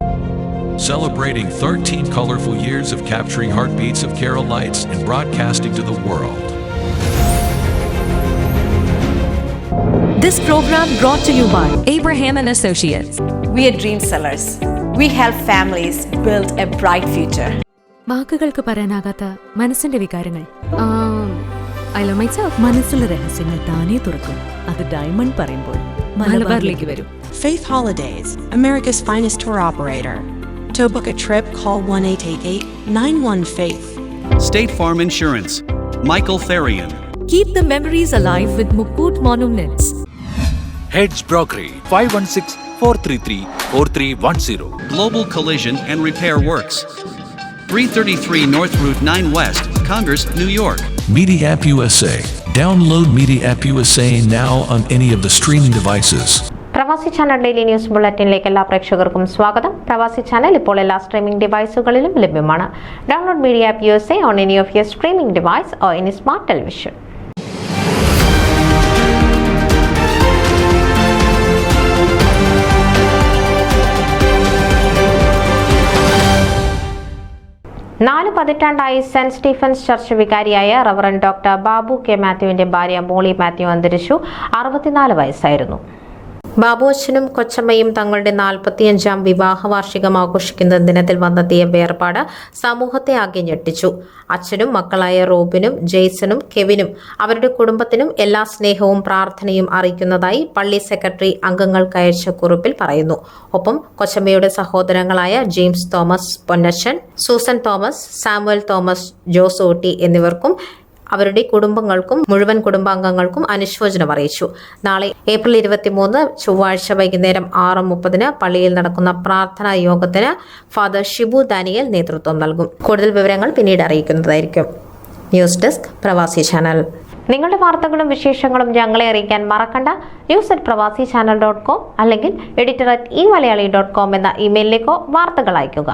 Celebrating 13 colorful years of capturing heartbeats of Kerala lights and broadcasting to the world. This program brought to you by Abraham and Associates. We are dream sellers. We help families build a bright future. വാക്കുകൾക്ക് പറയാനാകാത്ത മനസ്സിന്റെ വികാരങ്ങൾ. I love myself. മനസ്സിലെ രഹസ്യങ്ങൾ താനേ തുറക്കും. അത് diamond പറയുമ്പോൾ മലബാറിലേക്ക് വരും. Faith Holidays, America's finest tour operator. To book a trip, call 1-888-91-FAITH. State Farm Insurance, Michael Therian. Keep the memories alive with Mukut Monuments. Heads Brokery 516-433-4310. Global Collision and Repair Works, 333 North Route 9 West, Congress, New York. Media App USA. Download Media App USA now on any of the streaming devices. പ്രവാസി channel daily news ബുള്ളറ്റിനിലേക്ക് എല്ലാ പ്രേക്ഷകർക്കും സ്വാഗതം. പ്രവാസി channel ഇപ്പോൾ എല്ലാ streaming ഡിവൈസുകളിലും ലഭ്യമാണ്. Download media app USA on any of your streaming device or any smart television. നാല് പതിറ്റാണ്ടായി സെന്റ് സ്റ്റീഫൻസ് ചർച്ച് വികാരിയായ റവറന്റ് ഡോക്ടർ ബാബു കെ മാത്യുവിന്റെ ഭാര്യ മോളി മാത്യു അന്തരിച്ചു. 64 വയസ്സായിരുന്നു. ബാബു അച്ഛനും കൊച്ചമ്മയും തങ്ങളുടെ 45ാം വിവാഹ വാർഷികം ആഘോഷിക്കുന്ന ദിനത്തിൽ വന്നെത്തിയ വേർപാട് സമൂഹത്തെ ആകെ ഞെട്ടിച്ചു. അച്ഛനും മക്കളായ റോബിനും ജെയ്സണും കെവിനും അവരുടെ കുടുംബത്തിനും എല്ലാ സ്നേഹവും പ്രാർത്ഥനയും അറിയിക്കുന്നതായി പള്ളി സെക്രട്ടറി അംഗങ്ങൾക്കയച്ച കുറിപ്പിൽ പറയുന്നു. ഒപ്പം കൊച്ചമ്മയുടെ സഹോദരങ്ങളായ ജെയിംസ് തോമസ് പൊന്നച്ചൻ, സൂസൻ തോമസ്, സാമുവൽ തോമസ്, ജോസ് ഓട്ടി എന്നിവർക്കും അവരുടെ കുടുംബങ്ങൾക്കും മുഴുവൻ കുടുംബാംഗങ്ങൾക്കും അനുശോചനം അറിയിച്ചു. നാളെ ഏപ്രിൽ 23 ചൊവ്വാഴ്ച വൈകുന്നേരം 6:30 പള്ളിയിൽ നടക്കുന്ന പ്രാർത്ഥനാ യോഗത്തിന് ഫാദർ ഷിബു ദാനിയേൽ നേതൃത്വം നൽകും. കൂടുതൽ വിവരങ്ങൾ പിന്നീട് അറിയിക്കുന്നതായിരിക്കും. ന്യൂസ് ഡെസ്ക് പ്രവാസി ചാനൽ. നിങ്ങളുടെ വാർത്തകളും വിശേഷങ്ങളും ഞങ്ങളെ അറിയിക്കാൻ മറക്കണ്ട. news@pravasichannel.com അല്ലെങ്കിൽ editor@eMalayali.com എന്ന ഇമെയിലിലേക്കോ വാർത്തകൾ അയയ്ക്കുക.